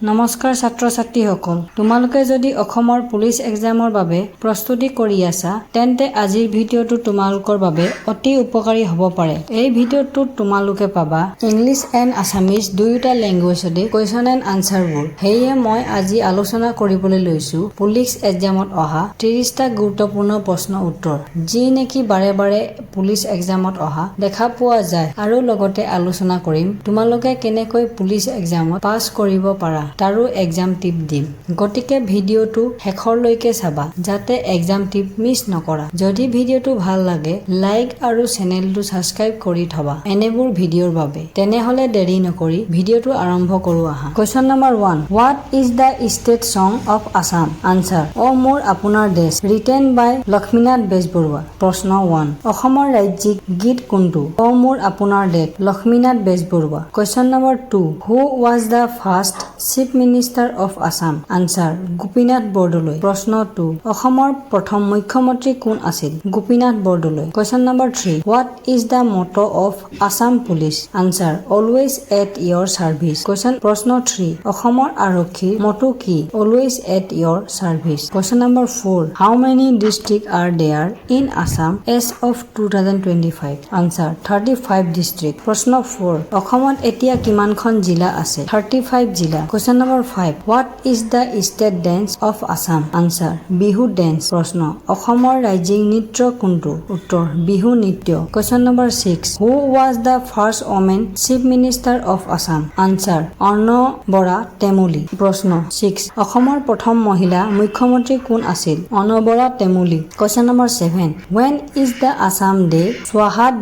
নমস্কাৰ ছাত্ৰ ছাত্ৰীসকল, তোমালোকে যদি অসমৰ পুলিচ এক্সামৰ বাবে প্ৰস্তুতি কৰি আছা তেন্তে আজিৰ ভিডিঅ'টো তোমালোকৰ বাবে অতি উপকাৰী হ'ব পাৰে। এই ভিডিঅ'টোত তোমালোকে পাবা ইংলিছ এণ্ড আছামিজ দুয়োটা লেংগুৱেজতে কুৱেশ্যন এণ্ড আনচাৰবোৰ। সেয়ে মই আজি আলোচনা কৰিবলৈ লৈছো পুলিচ এক্সামত অহা 30টা গুৰুত্বপূৰ্ণ প্ৰশ্ন উত্তৰ, যি নেকি বাৰে বাৰে পুলিচ এক্সামত অহা দেখা পোৱা যায়, আৰু লগতে আলোচনা কৰিম তোমালোকে কেনেকৈ পুলিচ এক্সামত পাছ কৰিব পাৰা তাৰো এক্সাম টিপ দিম। গতিকে ভিডিঅ'টো শেষৰলৈকে চাবা যাতে এক্সাম টিপ মিছ নকৰা। যদি ভিডিঅ'টো ভাল লাগে লাইক আৰু চেনেলটো ছাবস্ক্ৰাইব কৰি থবা এনেবোৰ ভিডিঅ'ৰ বাবে। তেনেহলে দেৰি নকৰি ভিডিঅ'টো আৰম্ভ কৰো আহা। Question number 1, what is the state সং অফ আছাম? আনসাৰ, অ মোৰ আপোনাৰ দেশ, ৰিটেন বাই লক্ষ্মীনাথ বেজবৰুৱা। প্ৰশ্ন 1, অসমৰ ৰাজ্যিক গীত কোনটো? অ মোৰ আপোনাৰ দেশ, Lakshminath Bezbaroa. Question number 2, who was the first chief minister of Assam? Answer, Gopinath Bordoloi. প্ৰশ্ন 2, অসমৰ প্ৰথম মুখ্যমন্ত্ৰী কোন আছিল? Gopinath Bordoloi. Question number 3, what is the motto of Assam police? Answer, always at your service. প্ৰশ্ন 3, অসমৰ আৰক্ষীৰ মটো কি? Always at your service. Question number 4, how many district are there in Assam as of 2025? Answer, 35 district. প্ৰশ্ন 4, অসমত এতিয়া কিমানখন জিলা আছে? 35 জিলা। Question number 5, what is the state dance of Assam? Answer, Bihu dance. প্ৰশ্ন, অসমৰ ৰাজ্যিক নৃত্য কোনটো? উত্তৰ, বিহু নৃত্য। Question number 6, who was the first women chief minister of Assam? Answer, Anwara Taimur. প্ৰশ্ন 6, অসমৰ প্ৰথম মহিলা মুখ্যমন্ত্ৰী কোন আছিল? Anwara Taimur. Question number 7, when is the Assam Day Swahad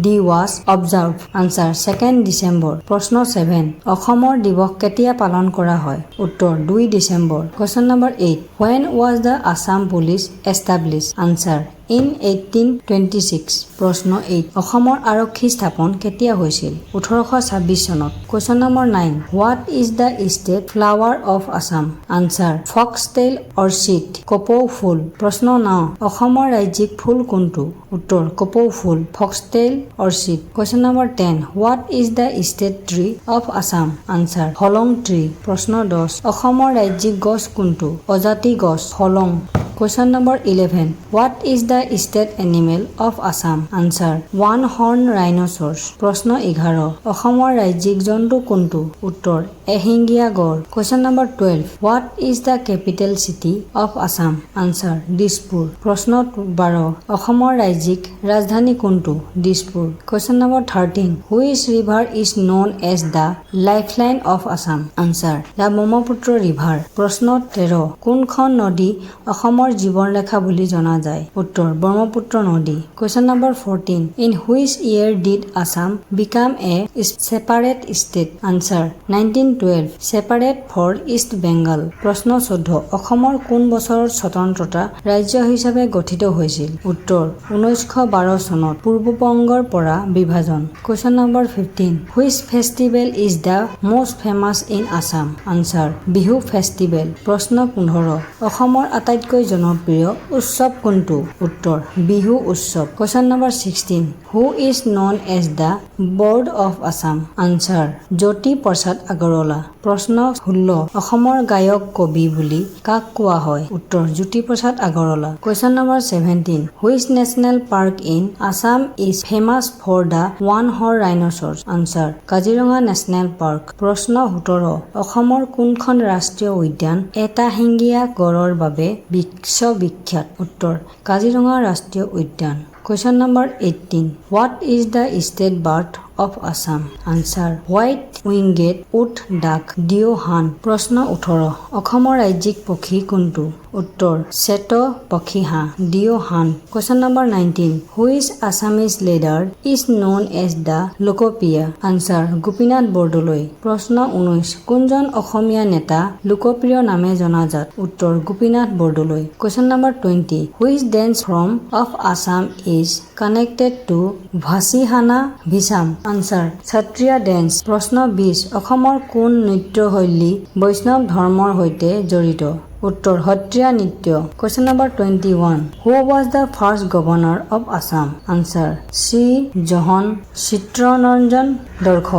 Day was observed? Answer, 2 December. প্ৰশ্ন 7, অসমৰ দিৱস কেতিয়া পালন কৰা হয়? উত্তৰ, 2 December. Question number 8, when was the Assam Police established? Answer, in 1826। প্ৰশ্ন 8, অসমৰ আৰক্ষী স্থাপন কেতিয়া হৈছিল? 1826 চনত। Question number 9, what is the state flower of Assam? Answer, foxtail orchid, কপৌ ফুল। প্ৰশ্ন 9, অসমৰ ৰাজ্যিক ফুল কোনটো? উত্তৰ, কপৌ ফুল, foxtail orchid. Question number 10, what is the state tree of Assam? Answer, Hollong tree. প্ৰশ্ন 10, অসমৰ ৰাজ্যিক গছ কোনটো? অজাতি গছ, Hollong. Question number 11, what is the state animal of Assam? Answer, one horn rhinoceros. প্ৰশ্ন 11, অসমৰ ৰাজ্যিক জন্তু কোনটো? উত্তৰ, এশিঙীয়া গড়। Question number 12, what is the capital city of Assam? Answer, Dispur. প্ৰশ্ন 12, অসমৰ ৰাজ্যিক ৰাজধানী কোনটো? Dispur. Question number 13, which river is known as the lifeline of Assam? Answer, the Brahmaputra river. প্ৰশ্ন 13, কোনখন নদী অসমৰ জীৱন ৰেখা বুলি জনা যায়? উত্তৰ, ব্ৰহ্মপুত্ৰ নদী। Question number 14, in which year did Assam become a separate state? Answer, 1912, separate for east Bengal. প্ৰশ্ন 14, অসমৰ কোন বছৰত স্বতন্ত্ৰতা ৰাজ্য হিচাপে গঠিত হৈছিল? উত্তৰ, 1912 চনত, পূৰ্ববংগৰ পৰা বিভাজন। Question number 15, which festival is the most famous in Assam? Answer, Bihu festival. প্ৰশ্ন 15, অসমৰ আটাইতকৈ জনপ্ৰিয় উৎসৱ কোনটো? উত্তৰ, বিহু উৎসৱ। Question number 16, who is known as the bard of Assam? Answer, Jyoti Prasad Agarwala. প্ৰশ্ন 16, অসমৰ গায়ক কবি বুলি কাক কোৱা হয়? উত্তৰ, Jyoti Prasad Agarwala. Question number 17, which national park in Assam is famous for the one horn rhinoceros? Answer, Kaziranga national park. প্ৰশ্ন 17, অসমৰ কোনখন ৰাষ্ট্ৰীয় উদ্যান এটা শিঙীয়া গড়ৰ বাবে বিশ্ববিখ্যাত? উত্তৰ, কাজিৰঙা ৰাষ্ট্ৰীয় উদ্যান। Question number 18, what is the state bird of Assam? Answer, white winged wood duck, ডিঅ' হান। প্ৰশ্ন 18, অসমৰ ৰাজ্যিক পক্ষী কোনটো? উত্তৰ, শ্বেত পক্ষী হাঁহ, ডিঅ' হান। Question number 19, which Assamese leader is known as the Lokpriya? Answer, Gopinath Bordoloi. প্ৰশ্ন 19, কোনজন অসমীয়া নেতা লোকপ্ৰিয় নামে জনাজাত? উত্তৰ, Gopinath Bordoloi. Question number 20, which dance form of Assam is connected to Vaishnavism? Answer, Sattriya dance. প্ৰশ্ন 20, অসমৰ কোন নৃত্যশৈলী বৈষ্ণৱ ধৰ্মৰ সৈতে জড়িত? উত্তৰ, সত্ৰীয়া নৃত্য। Question number 21, who was the first governor of Assam? Answer, Shri John Chittaranjan Darsh.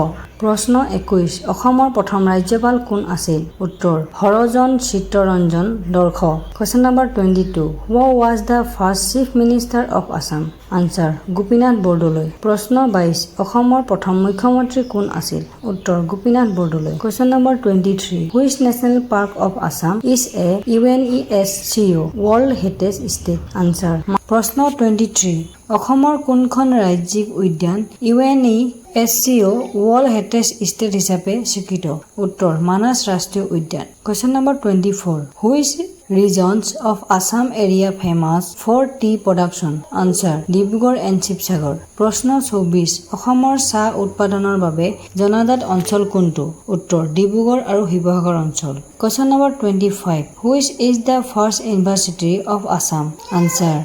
প্ৰশ্ন 21 অসমৰ প্ৰথম ৰাজ্যপাল কোন আছিল উত্তৰ হৰজন Chittaranjan দৰ্শ Question number 22 Who was the first chief minister of Assam Answer Gopinath Bordoloi প্ৰশ্ন 22 অসমৰ প্ৰথম মুখ্যমন্ত্ৰী কোন আছিল উত্তৰ Gopinath Bordoloi Question number 23 Which national park of Assam is a UNESCO World Heritage State Answer প্ৰশ্ন 23 অসমৰ কোনখন ৰাজ্যিক উদ্যান UNESCO World Heritage State হিচাপে স্বীকৃত উত্তৰ মানস ৰাষ্ট্ৰীয় উদ্যান Question number 24 Which regions of Assam area famous for tea production Answer Dibrugarh and Sivasagar প্ৰশ্ন 24 অসমৰ চাহ উৎপাদনৰ বাবে জনাজাত অঞ্চল কোনটো উত্তৰ ডিব্ৰুগড় আৰু শিৱসাগৰ অঞ্চল Question number 25 Which is the first university of Assam Answer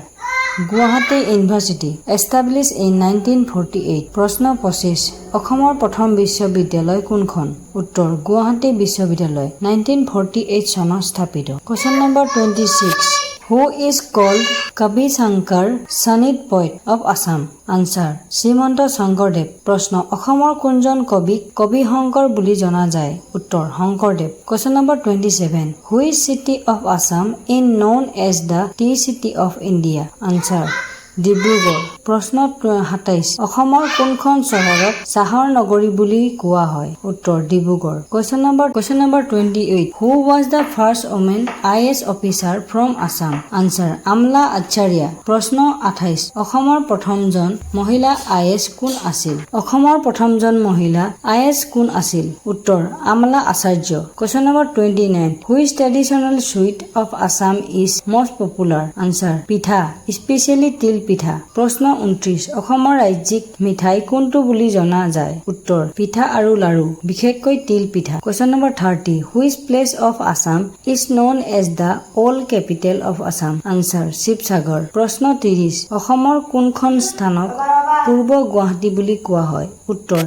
Guwahati University established in 1948 প্ৰশ্ন 25 অসমৰ প্ৰথম বিশ্ববিদ্যালয় কোনখন উত্তৰ গুৱাহাটী বিশ্ববিদ্যালয় 1948 চনত স্থাপিত Question number 26 Who is called Kavi Shankar Sanit poet of Assam Answer Srimanta Sankardev প্ৰশ্ন অসমৰ কোনজন কবিক কবি শংকৰ বুলি জনা যায় উত্তৰ Sankardev Question number 27 Which city of Assam is known as the tea city of India Answer Dibrugarh প্ৰশ্ন 27 অসমৰ কোনখন চহৰক চাহৰ নগৰী বুলি কোৱা হয় উত্তৰ Dibrugarh Question number 28 Who was the first woman IAS officer from Assam Answer আমলা আচাৰ্য প্ৰশ্ন 28 অসমৰ প্ৰথমজন মহিলা IAS কোন আছিল অসমৰ প্ৰথমজন মহিলা IAS কোন আছিল উত্তৰ আমলা আচাৰ্য Question number 29 Which traditional sweet of Assam is most popular Answer পিঠা especially তিল পিঠা প্ৰশ্ন 29 অসমৰ ৰাজ্যিক মিঠাই কোনটো বুলি জনা যায় উত্তৰ পিঠা আৰু লাৰু বিশেষকৈ তিল পিঠা Question number 30 Which place of Assam is known as the old capital of Assam Answer Sivasagar প্ৰশ্ন 30 অসমৰ কোনখন স্থানক পূৰ্ব গুৱাহাটী বুলি কোৱা হয় উত্তৰ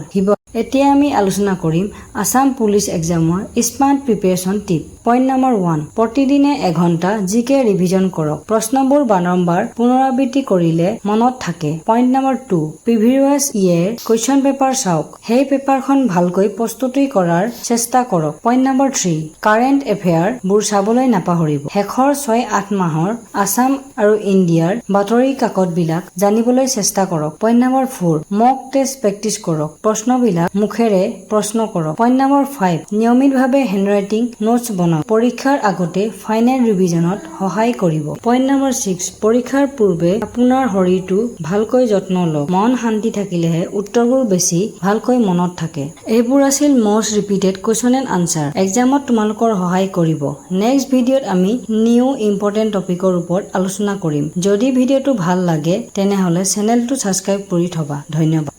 এতিয়া আমি আলোচনা কৰিম আসাম পুলিচ এক্সামৰ স্মাৰ্ট প্ৰিপাৰেচন টিপ পইণ্ট নম্বৰ 1 প্ৰতিদিনে 1 ঘণ্টা জিকে ৰিভিজন কৰক প্ৰশ্নবোৰ বাৰম্বাৰ পুনৰাবৃত্তি কৰিলে মনত থাকে point number 2 previous year question paper চাওক সেই পেপাৰখন ভালকৈ প্ৰস্তুতি কৰাৰ চেষ্টা কৰক পইণ্ট নম্বৰ 3 কাৰেণ্ট এফেয়াৰ বোৰ চাবলৈ নাপাহৰিব শেষৰ 6-8 মাহৰ আসাম আৰু ইণ্ডিয়াৰ বাতৰি কাকত বিলাক জানিবলৈ চেষ্টা কৰক পইণ্ট নম্বৰ 4 মক টেষ্ট প্ৰেক্টিছ কৰক প্ৰশ্নবিলাক মুখেৰে প্ৰশ্ন কৰক পইণ্ট নম্বৰ 5 নিয়মিতভাৱে হেণ্ডৰাইটিং নোটছ বনাওক পৰীক্ষাৰ আগতে ফাইনেল ৰিভিজনত সহায় কৰিব পইণ্ট নম্বৰ 6 পৰীক্ষাৰ পূৰ্বে আপোনাৰ শৰীৰটো ভালকৈ যত্ন লওক মন শান্তি থাকিলেহে উত্তৰবোৰ বেছি ভালকৈ মনত থাকে এইবোৰ আছিল most repeated question and answer এক্সামত তোমালোকৰ সহায় কৰিব নেক্সট ভিডিঅ'ত আমি নিউ ইম্পৰ্টেণ্ট টপিকৰ ওপৰত আলোচনা কৰিম যদি ভিডিঅ'টো ভাল লাগে তেনেহলে চেনেলটো সাবস্ক্ৰাইব কৰি থবা ধন্যবাদ